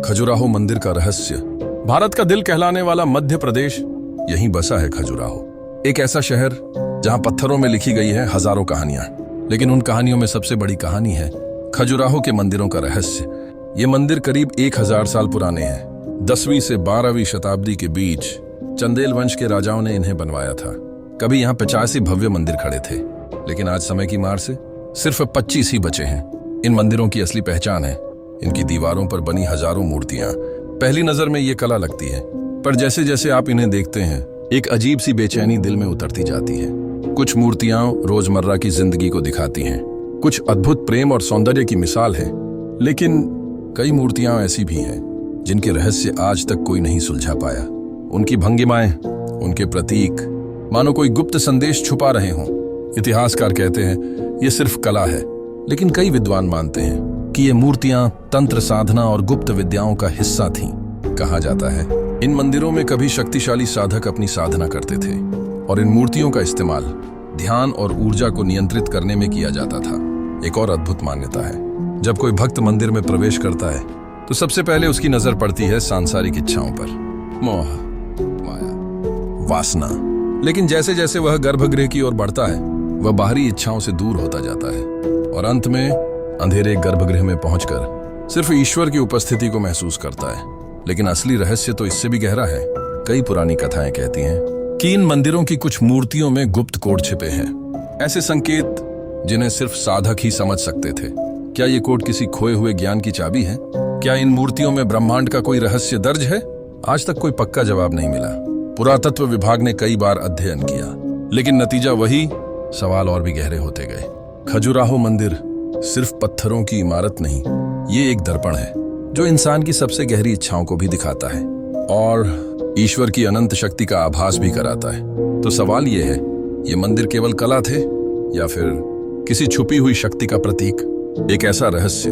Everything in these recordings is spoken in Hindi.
खजुराहो मंदिर का रहस्य। भारत का दिल कहलाने वाला मध्य प्रदेश यहीं बसा है खजुराहो। एक ऐसा शहर जहां पत्थरों में लिखी गई है हजारों कहानियां, लेकिन उन कहानियों में सबसे बड़ी कहानी है खजुराहो के मंदिरों का रहस्य। ये मंदिर करीब 1000 साल पुराने हैं। 10वीं से 12वीं शताब्दी के बीच चंदेल वंश के राजाओं ने इन्हें बनवाया था। कभी यहाँ 85 भव्य मंदिर खड़े थे, लेकिन आज समय की मार से सिर्फ 25 ही बचे हैं। इन मंदिरों की असली पहचान है इनकी दीवारों पर बनी हजारों मूर्तियां। पहली नजर में ये कला लगती है, पर जैसे जैसे आप इन्हें देखते हैं एक अजीब सी बेचैनी दिल में उतरती जाती है। कुछ मूर्तियां रोजमर्रा की जिंदगी को दिखाती हैं, कुछ अद्भुत प्रेम और सौंदर्य की मिसाल है, लेकिन कई मूर्तियां ऐसी भी हैं जिनके रहस्य आज तक कोई नहीं सुलझा पाया। उनकी भंगिमाएं, उनके प्रतीक मानो कोई गुप्त संदेश छुपा रहे हों। इतिहासकार कहते हैं ये सिर्फ कला है, लेकिन कई विद्वान मानते हैं कि ये मूर्तियां तंत्र साधना और गुप्त विद्याओं का हिस्सा थीं। कहा जाता है इन मंदिरों में कभी शक्तिशाली साधक अपनी साधना करते थे और इन मूर्तियों का इस्तेमाल ध्यान और ऊर्जा को नियंत्रित करने में किया जाता था। एक और अद्भुत मान्यता है, जब कोई भक्त मंदिर में प्रवेश करता है तो सबसे पहले उसकी नजर पड़ती है सांसारिक इच्छाओं पर, मोह, माया, वासना। लेकिन जैसे जैसे वह गर्भगृह की ओर बढ़ता है वह बाहरी इच्छाओं से दूर होता जाता है और अंत में अंधेरे गर्भगृह में पहुंचकर सिर्फ ईश्वर की उपस्थिति को महसूस करता है। लेकिन असली रहस्य तो इससे भी गहरा है। कई पुरानी कथाएं कहती हैं कि इन मंदिरों की कुछ मूर्तियों में गुप्त कोड छिपे हैं, ऐसे संकेत जिन्हें सिर्फ साधक ही समझ सकते थे। क्या ये कोड किसी खोए हुए ज्ञान की चाबी है? क्या इन मूर्तियों में ब्रह्मांड का कोई रहस्य दर्ज है? आज तक कोई पक्का जवाब नहीं मिला। पुरातत्व विभाग ने कई बार अध्ययन किया, लेकिन नतीजा वही, सवाल और भी गहरे होते गए। खजुराहो मंदिर सिर्फ पत्थरों की इमारत नहीं, ये एक दर्पण है जो इंसान की सबसे गहरी इच्छाओं को भी दिखाता है और ईश्वर की अनंत शक्ति का आभास भी कराता है। तो सवाल ये है, ये मंदिर केवल कला थे या फिर किसी छुपी हुई शक्ति का प्रतीक? एक ऐसा रहस्य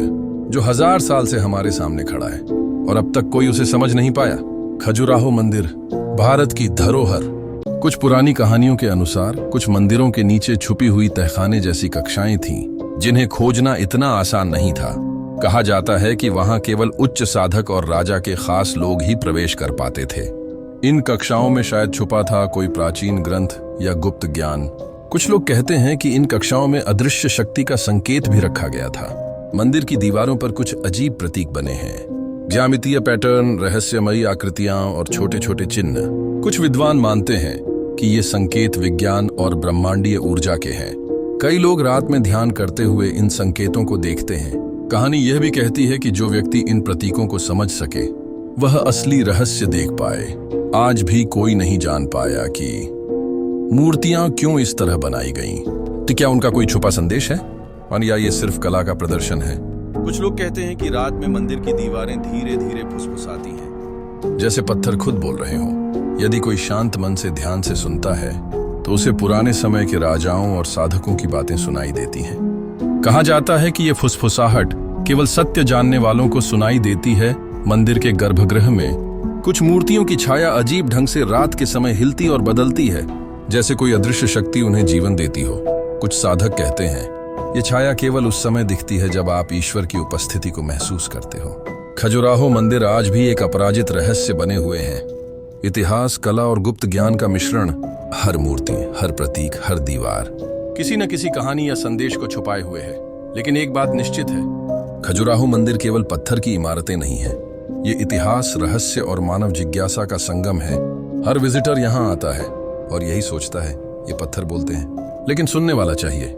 जो 1000 साल से हमारे सामने खड़ा है और अब तक कोई उसे समझ नहीं पाया। खजुराहो मंदिर भारत की धरोहर। कुछ पुरानी कहानियों के अनुसार कुछ मंदिरों के नीचे छुपी हुई तहखाने जैसी कक्षाएं थीं, जिन्हें खोजना इतना आसान नहीं था। कहा जाता है कि वहां केवल उच्च साधक और राजा के खास लोग ही प्रवेश कर पाते थे। इन कक्षाओं में शायद छुपा था कोई प्राचीन ग्रंथ या गुप्त ज्ञान। कुछ लोग कहते हैं कि इन कक्षाओं में अदृश्य शक्ति का संकेत भी रखा गया था। मंदिर की दीवारों पर कुछ अजीब प्रतीक बने हैं, ज्यामितीय पैटर्न, रहस्यमयी आकृतियां और छोटे छोटे चिन्ह। कुछ विद्वान मानते हैं कि ये संकेत विज्ञान और ब्रह्मांडीय ऊर्जा के हैं। कई लोग रात में ध्यान करते हुए इन संकेतों को देखते हैं। कहानी यह भी कहती है कि जो व्यक्ति इन प्रतीकों को समझ सके वह असली रहस्य देख पाए। आज भी कोई नहीं जान पाया कि मूर्तियां क्यों इस तरह बनाई गईं। तो क्या उनका कोई छुपा संदेश है और या ये सिर्फ कला का प्रदर्शन है? कुछ लोग कहते हैं कि रात में मंदिर की दीवारें धीरे धीरे फुसफुसाती हैं, जैसे पत्थर खुद बोल रहे हों। यदि कोई शांत मन से ध्यान से सुनता है तो उसे पुराने समय के राजाओं और साधकों की बातें सुनाई देती हैं। कहा जाता है कि ये फुसफुसाहट केवल सत्य जानने वालों को सुनाई देती है। मंदिर के गर्भगृह में कुछ मूर्तियों की छाया अजीब ढंग से रात के समय हिलती और बदलती है, जैसे कोई अदृश्य शक्ति उन्हें जीवन देती हो। कुछ साधक कहते हैं ये छाया केवल उस समय दिखती है जब आप ईश्वर की उपस्थिति को महसूस करते हो। खजुराहो मंदिर आज भी एक अपराजित रहस्य बने हुए हैं। इतिहास, कला और गुप्त ज्ञान का मिश्रण। हर मूर्ति, हर प्रतीक, हर दीवार किसी न किसी कहानी या संदेश को छुपाए हुए है। लेकिन एक बात निश्चित है, खजुराहो मंदिर केवल पत्थर की इमारतें नहीं है, ये इतिहास, रहस्य और मानव जिज्ञासा का संगम है। हर विजिटर यहाँ आता है और यही सोचता है ये पत्थर बोलते हैं, लेकिन सुनने वाला चाहिए।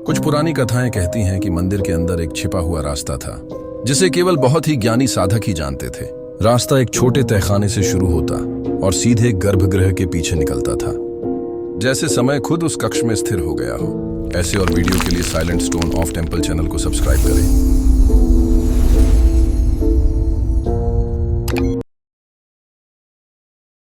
कुछ पुरानी कथाएं कहती हैं कि मंदिर के अंदर एक छिपा हुआ रास्ता था जिसे केवल बहुत ही ज्ञानी साधक ही जानते थे। रास्ता एक छोटे तहखाने से शुरू होता और सीधे गर्भगृह के पीछे निकलता था, जैसे समय खुद उस कक्ष में स्थिर हो गया हो। ऐसे और वीडियो के लिए silent stone of temple channel को सब्सक्राइब करें।